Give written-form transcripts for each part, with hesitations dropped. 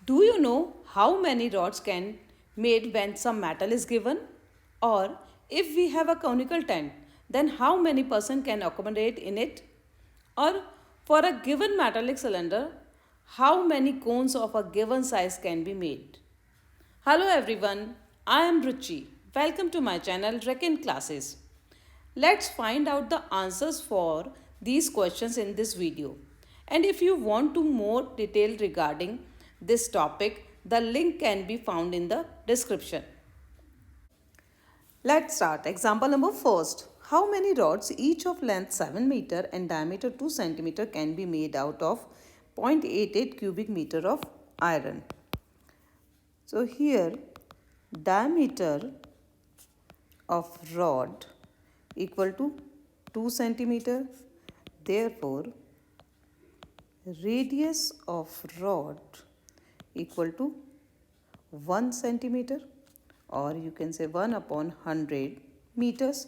Do you know how many rods can made when some metal is given? Or if we have a conical tent, then how many person can accommodate in it? Or for a given metallic cylinder, how many cones of a given size can be made? Hello everyone, I am Ruchi. Welcome to my channel Reckon Classes. Let's find out the answers for these questions in this video. And if you want to more detail regarding this topic, the link can be found in the description. Let's start. Example number first. How many rods each of length 7 meter and diameter 2 centimeter can be made out of 0.88 cubic meter of iron? So here diameter of rod equal to 2 centimeter. Therefore, radius of rod equal to 1 centimeter, और you can say 1/100 meters.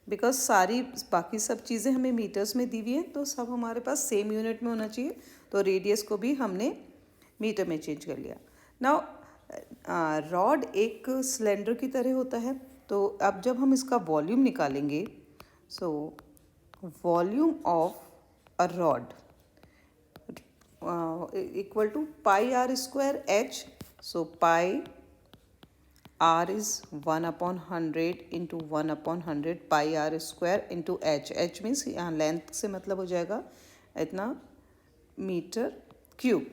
Because सारी बाकी सब चीज़ें हमें metres में दी हुई हैं, तो सब हमारे पास सेम यूनिट में होना चाहिए, तो रेडियस को भी हमने मीटर में चेंज कर लिया. नाउ रॉड एक सिलेंडर की तरह होता है, तो अब जब हम इसका वॉल्यूम निकालेंगे, सो volume of a rod equal to pi r square h. So pi r is 1/100 into 1/100 pi r square into h. h means यहाँ लेंथ से मतलब हो जाएगा इतना मीटर क्यूब.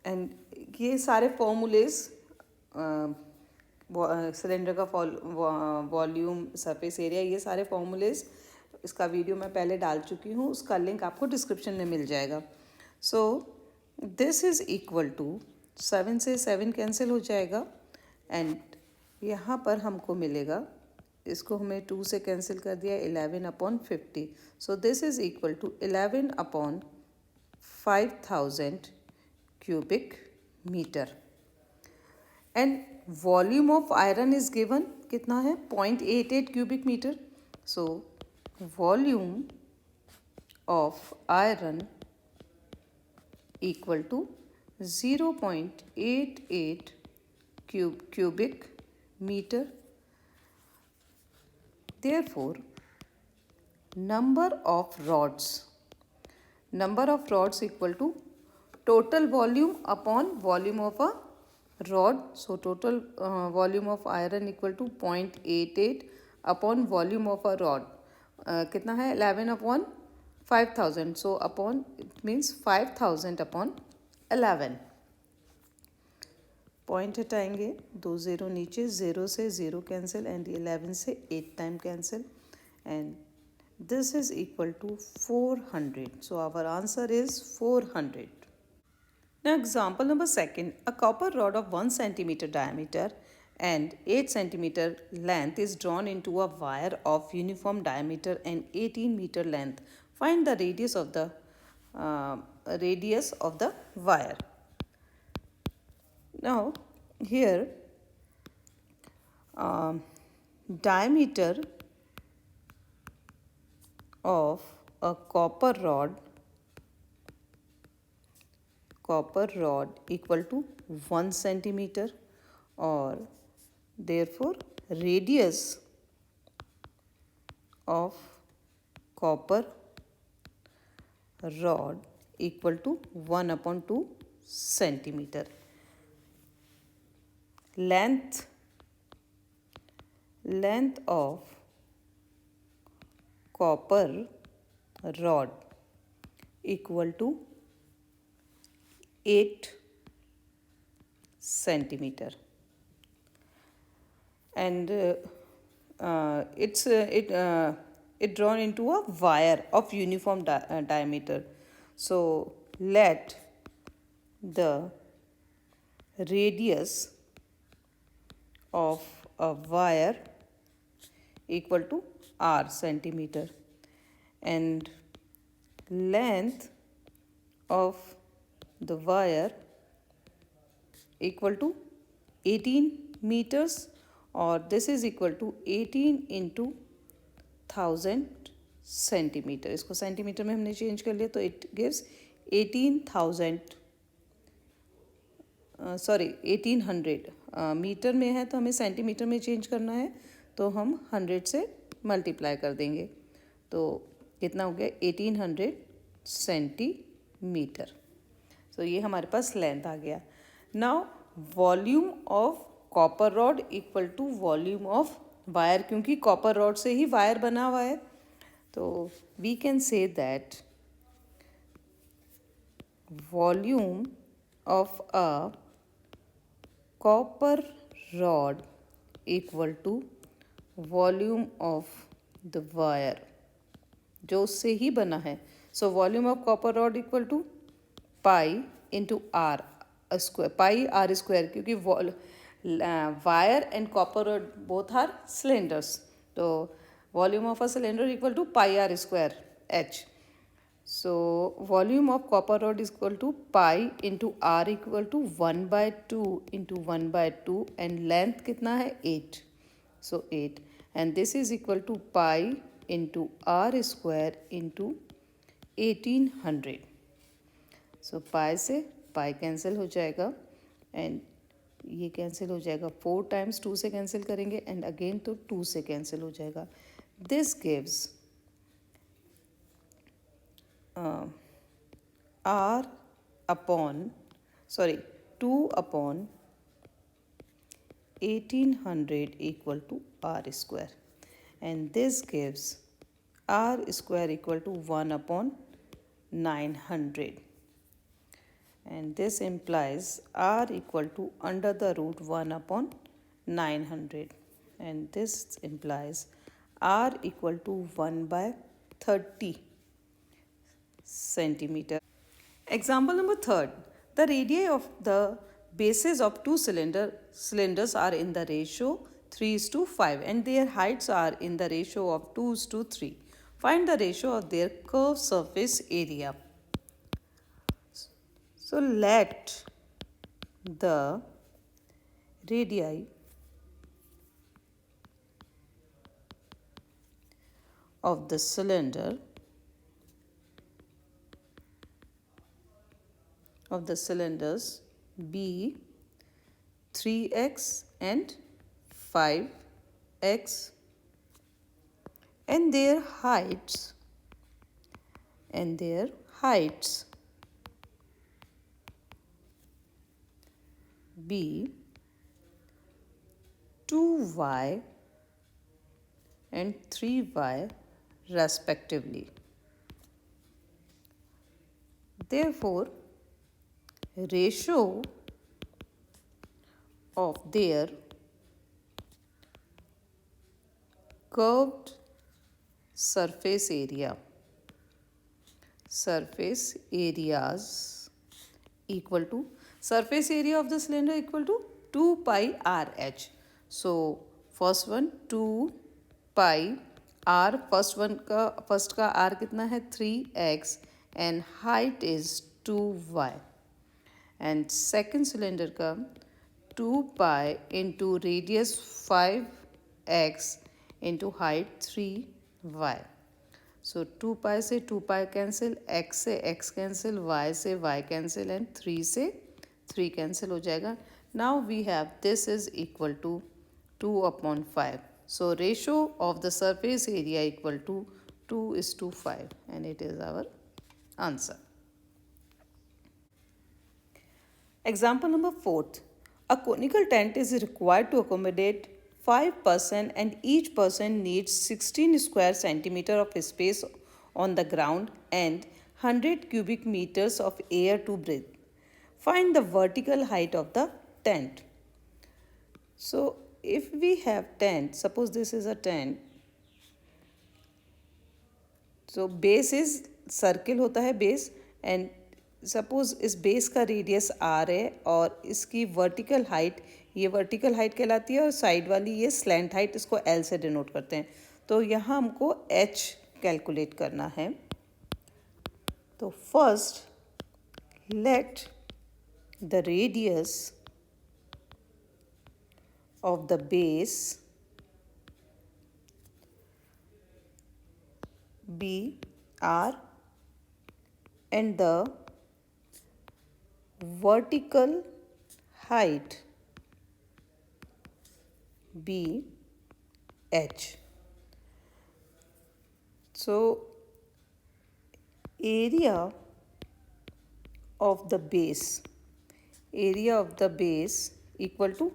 एंड ये सारे फॉर्मूलेज सिलेंडर का वॉल्यूम, सरफेस एरिया, ये सारे फॉर्मूलेज इसका वीडियो मैं पहले डाल चुकी हूँ, उसका लिंक आपको डिस्क्रिप्शन में मिल जाएगा. So this is equal to 7 से 7 कैंसिल हो जाएगा, एंड यहाँ पर हमको मिलेगा, इसको हमें 2 से कैंसिल कर दिया, 11/50. So this is equal to 11/5000 cubic meter. And volume of iron is given, कितना है 0.88 cubic meter. So volume of iron equal to 0.88 cubic meter. Therefore, number of rods equal to total volume upon volume of a rod. So total volume of iron equal to 0.88 upon volume of a rod. कितना है 11/5000. So upon, it means 5000/11. Point हटाएंगे, 2 0 नीचे, 0 से 0 cancel, and 11 से 8 time cancel, and this is equal to 400. So our answer is 400. Now example number second. A copper rod of 1 centimeter diameter and 8 centimeter length is drawn into a wire of uniform diameter and 18 meter length. Find the radius of the wire. Now here diameter of a copper rod equal to 1 centimeter, or therefore radius of copper rod equal to 1/2 centimeter. Length of copper rod equal to 8 centimeter, and it drawn into a wire of uniform diameter. So let the radius of a wire equal to r centimeter, and length of the wire equal to 18 meters, or this is equal to 18 into 1000 centimetre. इसको centimetre में हमने change कर लिया, तो it gives 18,000 sorry 1800 metre में है तो हमें सेंटीमीटर में चेंज करना है, तो हम 100 से मल्टीप्लाई कर देंगे, तो कितना हो गया 1800 सेंटीमीटर। तो ये हमारे पास लेंथ आ गया। Now volume of copper rod equal to volume of wire, क्योंकि कॉपर रॉड से ही वायर बना हुआ है, तो we can say that volume of a copper rod equal to volume of the wire जो उससे ही बना है। So volume of copper rod equal to pi into r square, pi r square, क्योंकि wire and copper rod both are cylinders, तो volume of a cylinder equal to pi r square h. So volume of copper rod is equal to pi into r equal to 1 by 2 into 1 by 2 and length कितना है 8, so 8 and this is equal to pi into r square into 1800. So pi से pi cancel हो जाएगा and ये cancel हो जाएगा, 4 times 2 से cancel करेंगे and again तो 2 से cancel हो जाएगा. This gives r upon 2 upon 1800 equal to r square, and this gives r square equal to 1 upon 900, and this implies r equal to under the root 1 upon 900, and this implies r equal to 1 by 30 centimeter. Example number 3. The radii of the bases of two cylinders are in the ratio 3:5 and their heights are in the ratio of 2:3. Find the ratio of their curved surface area. So let the radii of the cylinders be 3x and 5x and their heights be 2y and 3y respectively. Therefore, ratio of their curved surface areas equal to surface area of the cylinder equal to 2 pi rh. So first one 2 pi r, first का r कितना है 3x and height is 2y, and second cylinder का 2 pi into radius 5x into height 3y. So 2 pi से 2 pi cancel, x से x cancel, y से y cancel and 3 से 3 cancel हो जाएगा. Now we have this is equal to 2 upon 5. So ratio of the surface area equal to 2:5 and it is our answer. Example number 4. A conical tent is required to accommodate 5 person and each person needs 16 square centimeter of space on the ground and 100 cubic meters of air to breathe. Find the vertical height of the tent. So if we have tent, suppose this is a tent, so base is circle होता है base and suppose इस base का radius are है और इसकी vertical height, ये vertical height कहलाती है और साइड वाली ये स्लैंट हाइट, इसको एल से डिनोट करते हैं. तो यहाँ हमको एच कैलकुलेट करना है. तो first let the radius of the base be r and the vertical height be h. So area of the base equal to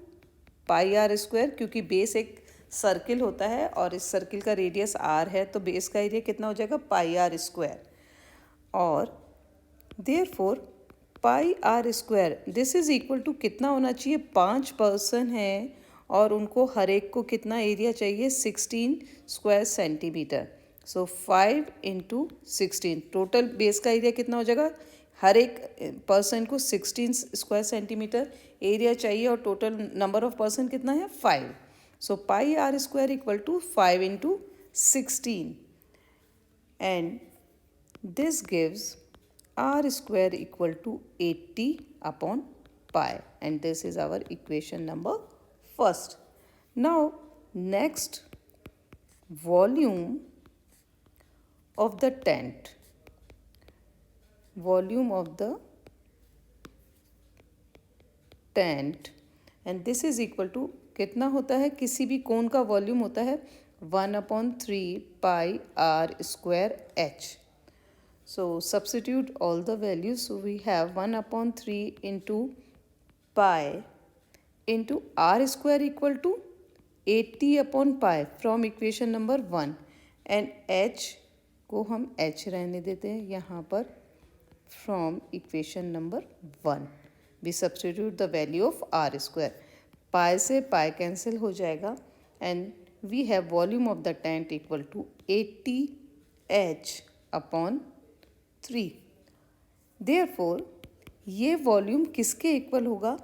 pi r square, क्योंकि बेस एक सर्किल होता है और इस सर्किल का रेडियस आर है, तो बेस का एरिया कितना हो जाएगा, पाई आर स्क्वायर. और therefore pi r square this is equal to कितना होना चाहिए, 5 पर्सन हैं और उनको हर एक को कितना एरिया चाहिए, 16 स्क्वायर सेंटीमीटर. सो 5 इंटू 16, टोटल बेस का एरिया कितना हो जाएगा, हर एक पर्सन को 16 स्क्वायर सेंटीमीटर एरिया चाहिए और टोटल नंबर ऑफ पर्सन कितना है, 5. So pi r square equal to 5 into 16 and this gives r square equal to 80 upon pi, and this is our equation number first. Now next, volume of the tent, and this is equal to कितना होता है, किसी भी कोन का volume होता है 1/3 pi r square h. So substitute all the values. So we have 1/3 into pi into r square equal to 80 upon pi from equation number 1, and h को हम h रहने देते हैं यहाँ पर from equation number 1. We substitute the value of r square. pi से pi cancel हो जाएगा and we have volume of the tent equal to 80 h upon 3. Therefore ये वॉल्यूम किसके इक्वल होगा,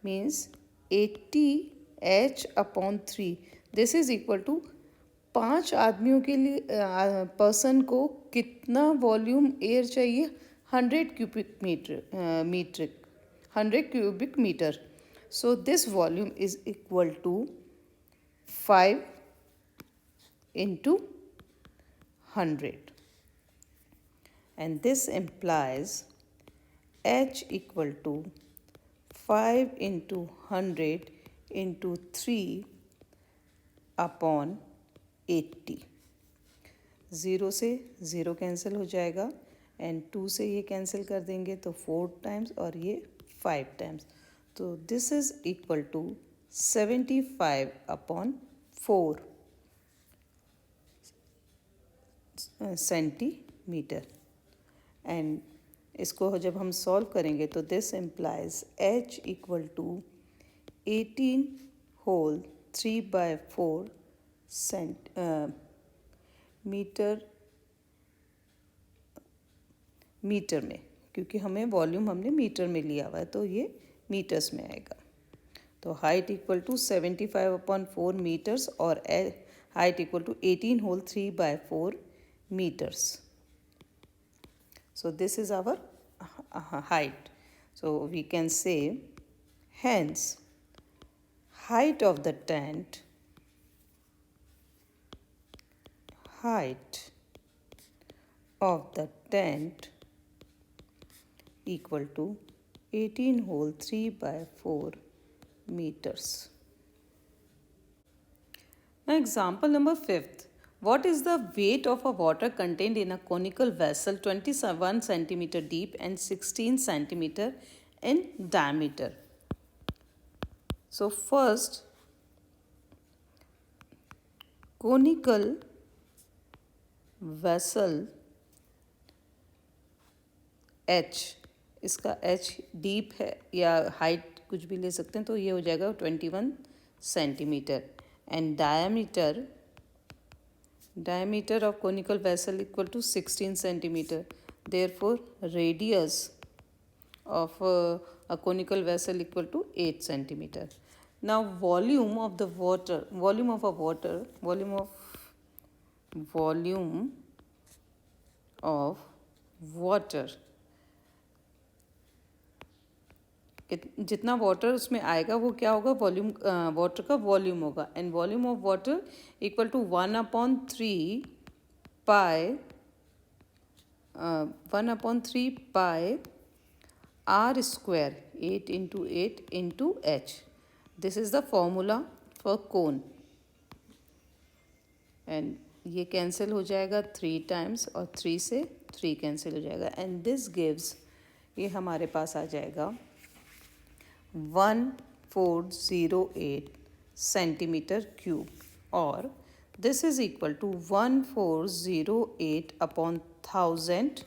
means 80 h upon 3. This is equal to 5 आदमियों के लिए person को कितना वॉल्यूम एयर चाहिए, 100 cubic metre. So this volume is equal to 5 into 100. And this implies h equal to 5 into 100 into 3 upon 80. 0 से 0 कैंसिल हो जाएगा एंड 2 से ये कैंसिल कर देंगे तो 4 टाइम्स और ये 5 टाइम्स. तो this is equal to 75 upon 4 centimetre. And इसको जब हम सॉल्व करेंगे तो this implies h equal to 18 whole 3/4 metre में, क्योंकि हमें वॉल्यूम हमने मीटर में लिया हुआ है तो ये मीटर्स में आएगा. तो height equal to 75 upon 4 metres और height equal to 18 whole 3/4 metres. So this is our height. So we can say hence height of the tent equal to 18 whole 3/4 meters. Now example number 5th. What is the weight of a water contained in a conical vessel 21 centimeter deep and 16 centimeter in diameter? So first, conical vessel H, इसका H deep है या height कुछ भी ले सकते हैं, तो ये हो जाएगा 21 centimetre. And diameter of conical vessel equal to 16 centimeter. Therefore radius of a conical vessel equal to 8 centimeter. Now volume of water जितना वाटर उसमें आएगा वो क्या होगा, वॉल्यूम वाटर का वॉल्यूम होगा. And volume of water equal to 1/3 pi r square, 8 into 8 into h. This is the formula for cone. And ये cancel हो जाएगा 3 टाइम्स और 3 से 3 कैंसिल हो जाएगा एंड दिस गिव्स, ये हमारे पास आ जाएगा 1408 सेंटीमीटर क्यूब और this is equal to 1408 upon 1000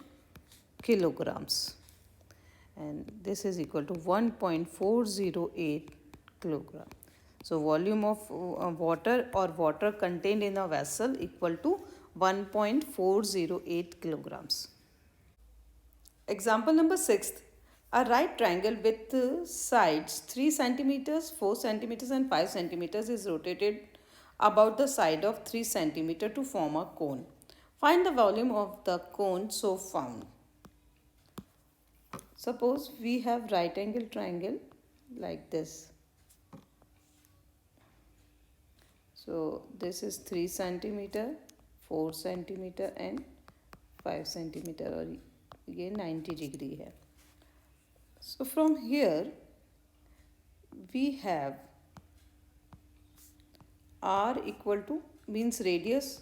kilograms and this is equal to 1.408 kilogram. So volume of water or water contained in a vessel equal to 1.408 kilograms. Example number 6. A right triangle with sides 3 centimeters, 4 centimeters and 5 centimeters is rotated about the side of 3 centimeter to form a cone. Find the volume of the cone so found. Suppose we have right angle triangle like this. So this is 3 centimeter, 4 centimeter and 5 centimeter और ये 90 degree है. So from here we have r equal to means radius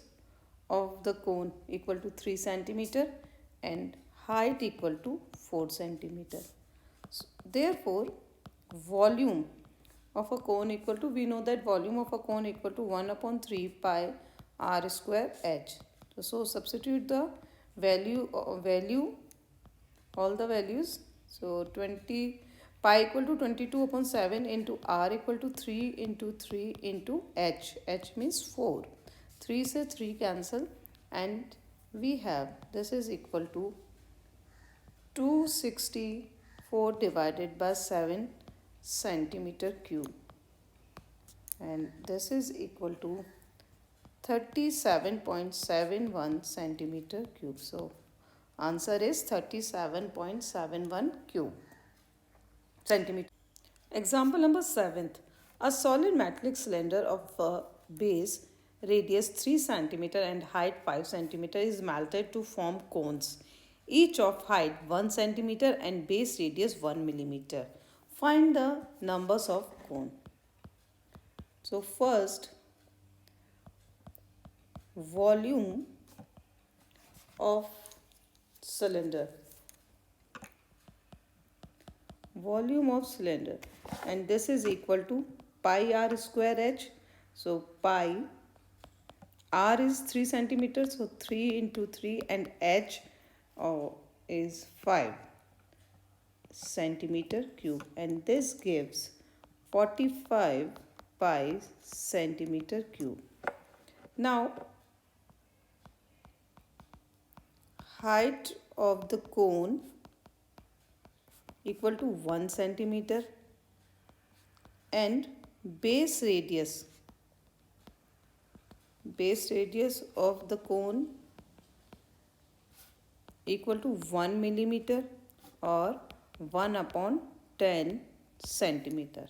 of the cone equal to 3 centimeter and height equal to 4 centimeter. So, therefore volume of a cone equal to, we know that volume of a cone equal to 1 upon 3 pi r square h. So substitute the value all the values. So 20 pi equal to 22 upon 7 into r equal to 3 into 3 into h. H means 4. 3 से 3 cancel and we have this is equal to 264 divided by 7 centimeter cube and this is equal to 37.71 centimeter cube. So answer is 37.71 cube centimeter. Example number 7. A solid metallic cylinder of base radius 3 centimeter and height 5 centimeter is melted to form cones, each of height 1 centimeter and base radius 1 millimeter. Find the numbers of cone. So first, volume of cylinder. Volume of cylinder and this is equal to pi r square h. So pi r is 3 centimeters, so 3 into 3 and h is 5 centimeter cube and this gives 45 pi centimeter cube. Now height of the cone equal to 1 centimeter and base radius of the cone equal to 1 millimeter or 1 upon 10 centimeter.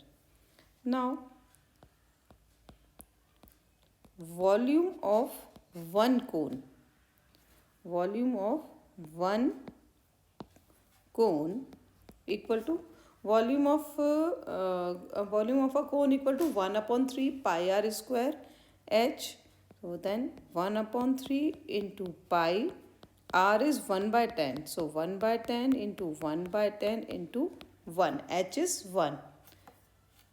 Now volume of one cone equal to volume of a cone equal to 1 upon 3 pi r square h. So then 1 upon 3 into pi, r is 1 by 10. So 1 by 10 into 1 by 10 into 1. H is 1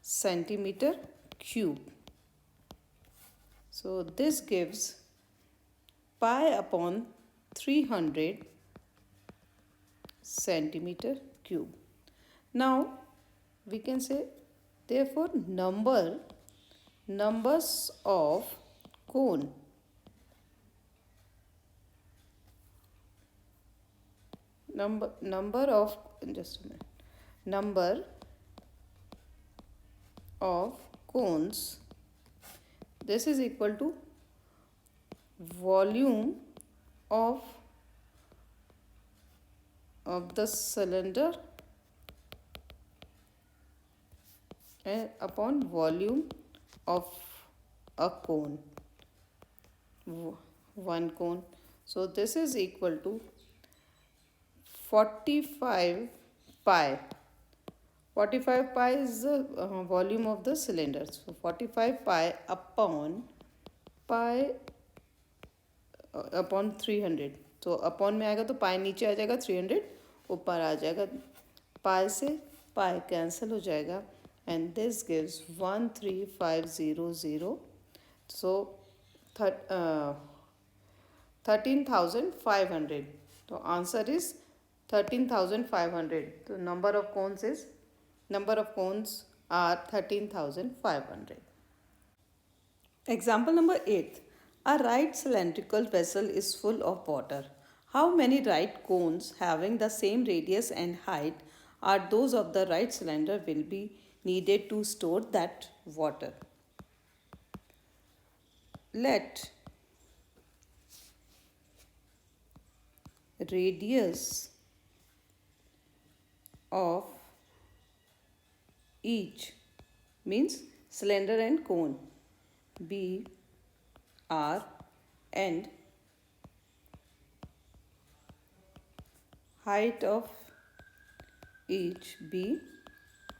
centimeter cube. So this gives pi upon 300 centimeter cube. Now we can say therefore numbers of cone number of cones, this is equal to volume of the cylinder upon volume of a cone, one cone. So this is equal to 45 pi. 45 pi is the volume of the cylinder. So 45 pi pi upon 300. तो upon में आएगा तो पाई नीचे आ जाएगा, 300 ऊपर आ जाएगा. पाई से pi cancel हो जाएगा एंड दिस गिव्स 13500. सो 13,500. तो आंसर इज 13,500. तो number of cones are 13,500. Example number 8. A right cylindrical vessel is full of water. How many right cones having the same radius and height are those of the right cylinder will be needed to store that water? Let radius of each, means cylinder and cone, be R and height of each be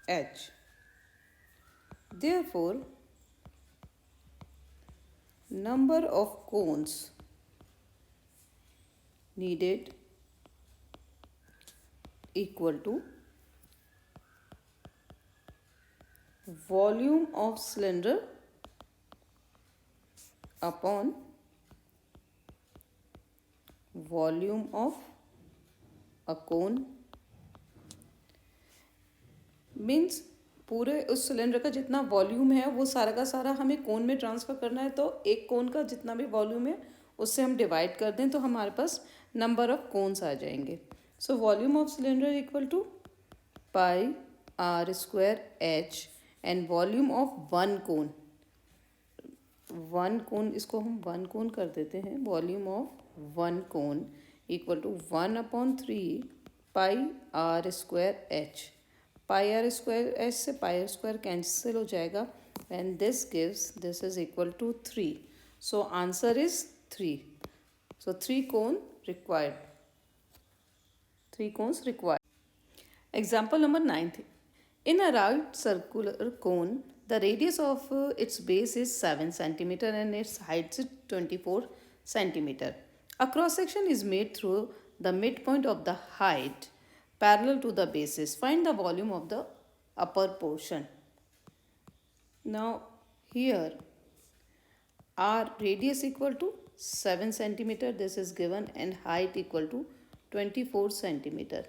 H. Therefore, number of cones needed equal to volume of cylinder upon volume of a cone. Means पूरे उस cylinder का जितना volume है वो सारा का सारा हमें कोन में ट्रांसफ़र करना है. तो एक कोन का जितना भी वॉल्यूम है उससे हम डिवाइड कर दें तो हमारे पास नंबर ऑफ कोन्स आ जाएंगे. So volume of cylinder equal to pi r square h and volume of one cone. इसको हम वन कोन कर देते हैं. Volume of one cone equal to 1/3 pi r square h. Pi r square h से pi r square cancel हो जाएगा and this is equal to 3. So answer is 3. So 3 cone required. 3 cones required. Example number 9. In a right circular cone, the radius of its base is 7 cm and its height is 24 cm. A cross section is made through the midpoint of the height parallel to the bases. Find the volume of the upper portion. Now here our radius equal to 7 cm, this is given, and height equal to 24 centimeter.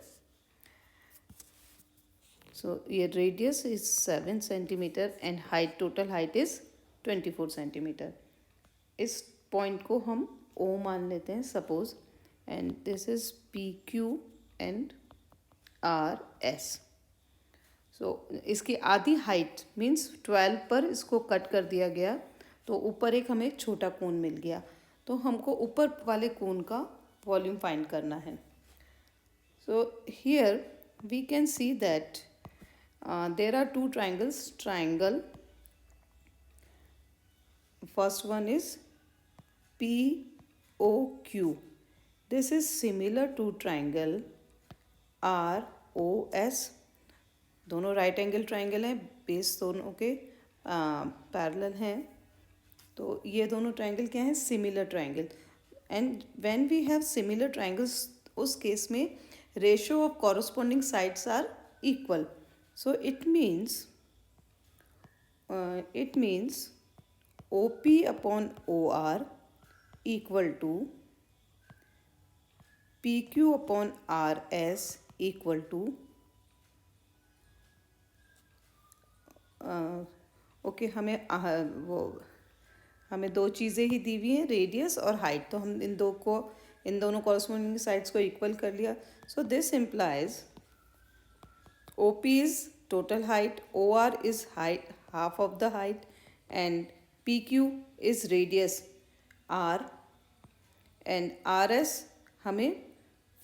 So your radius is 7 centimeter and height, total height is 24 centimeter. इस point को हम O मान लेते हैं suppose and this is PQ and RS. सो इसकी आधी height means 12 पर इसको कट कर दिया गया तो ऊपर एक हमें एक छोटा कोन मिल गया. तो हमको ऊपर वाले कोन का वॉल्यूम फाइंड करना है. So here we can see that there are two triangles. First one is POQ. This is similar to triangle ROS. दोनों राइट एंगल ट्राइंगल हैं, बेस दोनों के पैरेलल हैं. तो ये दोनों ट्राइंगल क्या हैं? Similar triangle. And when we have similar triangles, उस केस में ratio of corresponding sides are equal. So it means OP upon OR equal to PQ upon RS equal to okay हमें दो चीज़ें ही दी हुई हैं, रेडियस और हाइट. तो हम इन दोनों कॉरस्पॉन्डिंग साइड्स को इक्वल कर लिया. So this implies OP is total height, OR is height, half of the height, and PQ is radius R, and RS हमें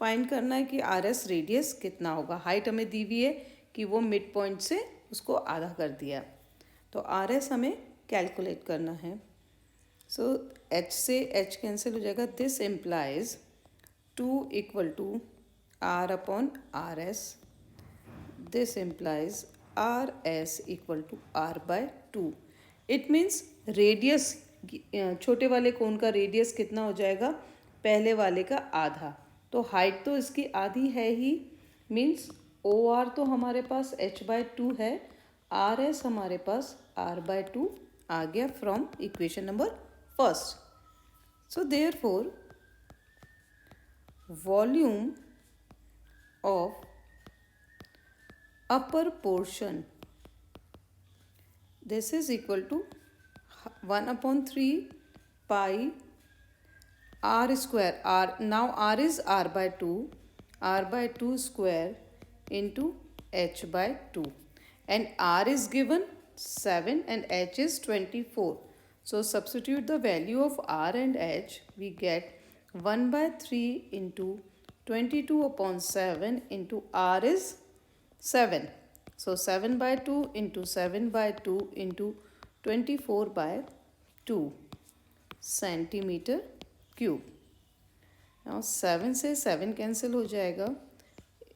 फाइंड करना है कि RS रेडियस कितना होगा. हाइट हमें दी हुई है कि वो मिड पॉइंट से उसको आधा कर दिया, तो RS हमें कैलकुलेट करना है. सो H से H कैंसिल हो जाएगा. This implies 2 equal to R upon RS this implies RS equal to R by 2. It means radius, छोटे वाले कोन का रेडियस कितना हो जाएगा, पहले वाले का आधा. तो हाइट तो इसकी आधी है ही, मीन्स ओ आर तो हमारे पास h बाय 2 है, आर एस हमारे पास r बाय 2 आ गया from equation number first. So therefore volume of upper portion, this is equal to 1 upon 3 pi r square. R, now r is r by 2, r by 2 square into h by 2, and r is given 7 and h is 24. So substitute the value of r and h, we get 1 by 3 into 22 upon 7 into r is 7. So 7 by 2 into 7 by 2 into 24 by 2 centimeter cube. Now 7 से 7 cancel हो जाएगा,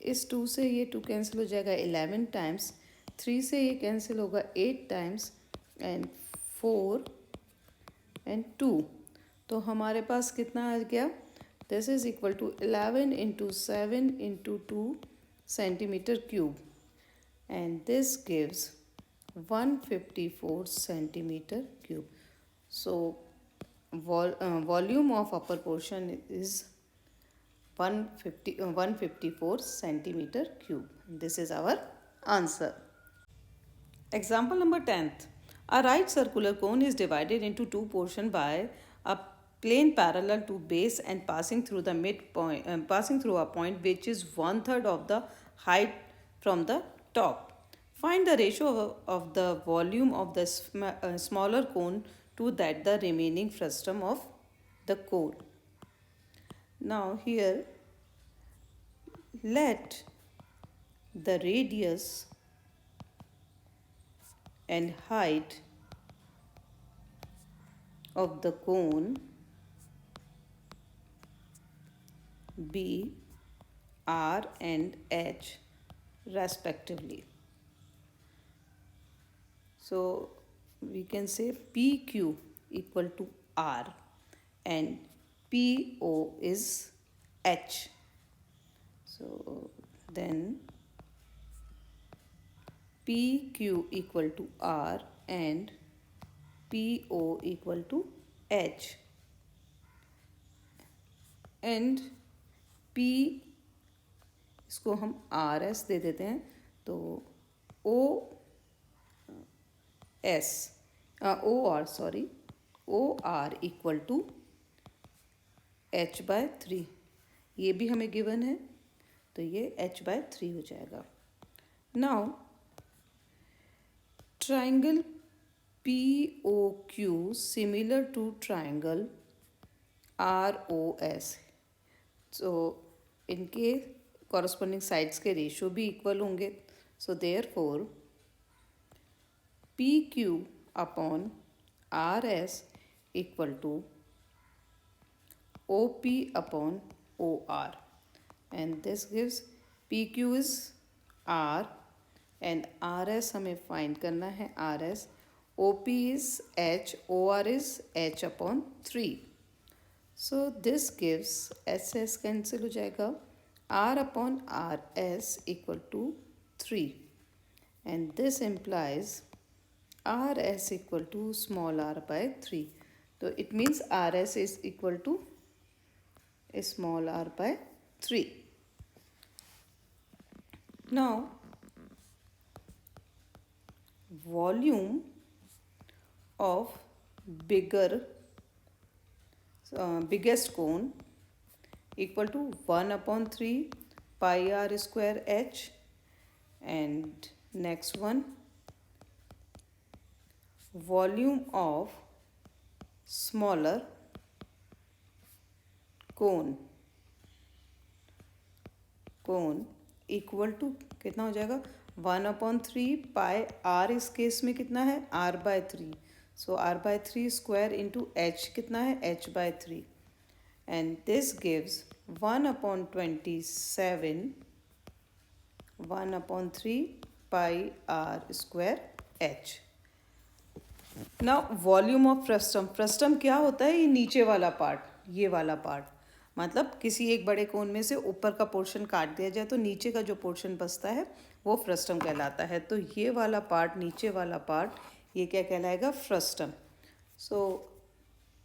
इस 2 से ये 2 cancel हो जाएगा 11 times, 3 से ये कैंसिल होगा 8 टाइम्स, एंड 4 एंड 2. तो हमारे पास कितना आ गया, this is equal to 11 into 7 into 2 centimeter cube, and this gives 154 centimeter cube. So volume of upper portion is 154 centimeter cube. This is our answer. Example number 10th. A right circular cone is divided into two portions by a plane parallel to base and passing through the midpoint, passing through a point which is 1/3 of the height from the top. Find the ratio of the volume of the smaller cone to that the remaining frustum of the cone. Now here let the radius and height of the cone be R and H respectively. So we can say PQ equal to R and PO is H. So then PQ equal to R and PO equal to H, and P इसको हम R S दे देते हैं, तो O S O R sorry O R equal to h by 3. ये भी हमें given है, तो ये एच बाय 3 हो जाएगा. Now triangle P O Q similar to triangle R O S, so इनके कॉरस्पॉन्डिंग साइड्स के रेशियो भी इक्वल होंगे. So therefore P Q upon R S equal to O P upon O R, and this gives P Q is R and R S हमें find करना है R S. O P is h, O R is h upon 3. So this gives S S cancel हो जाएगा, R upon RS equal to 3, and this implies RS equal to small r by 3. So it means RS is equal to small r by 3. Now volume of biggest cone equal to 1 upon 3 pi r square h, and next one volume of smaller cone equal to कितना हो जाएगा 1 upon 3 pi r, इस case में कितना है r by 3. So r by 3 square into h कितना है h by 3, and this gives 1 upon 27 1/3 pi r square h. Now volume of frustum. Frustum क्या होता है? ये नीचे वाला पार्ट, ये वाला पार्ट. मतलब किसी एक बड़े कोन में से ऊपर का पोर्शन काट दिया जाए तो नीचे का जो पोर्शन बचता है वो फ्रस्टम कहलाता है. तो ये वाला पार्ट, नीचे वाला पार्ट, ये क्या कहलाएगा? Frustum. So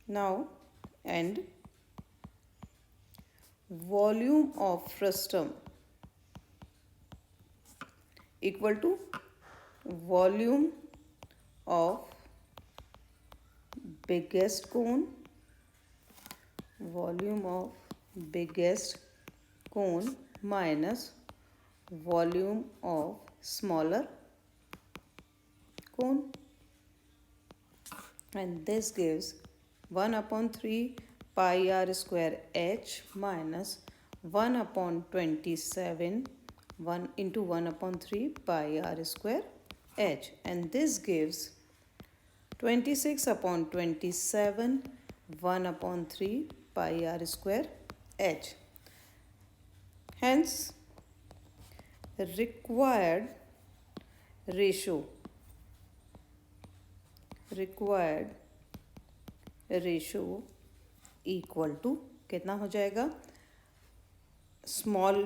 now and volume of frustum equal to volume of biggest cone, volume of biggest cone minus volume of smaller cone, and this gives 1/3 pi r square h minus 1/27 1 into 1/3 pi r square h, and this gives 26/27 1/3 pi r square h. Hence, required ratio equal to कितना हो जाएगा? Small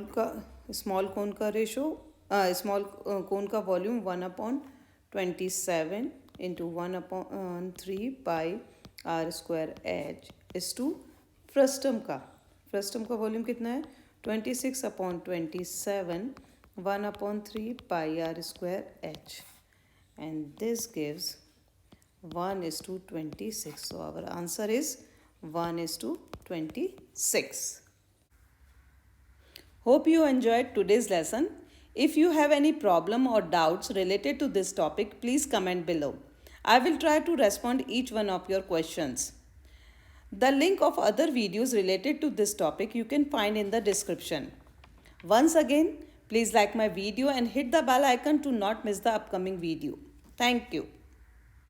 कोन का ratio, small कोन का volume 1/27 into 1/3 pi r square h is to frustum का volume कितना है? 26/27 1/3 pi r square h, and this gives 1:26. So our answer is 1:26. Hope you enjoyed today's lesson. If you have any problem or doubts related to this topic, please comment below. I will try to respond each one of your questions. The link of other videos related to this topic you can find in the description. Once again, please like my video and hit the bell icon to not miss the upcoming video. Thank you.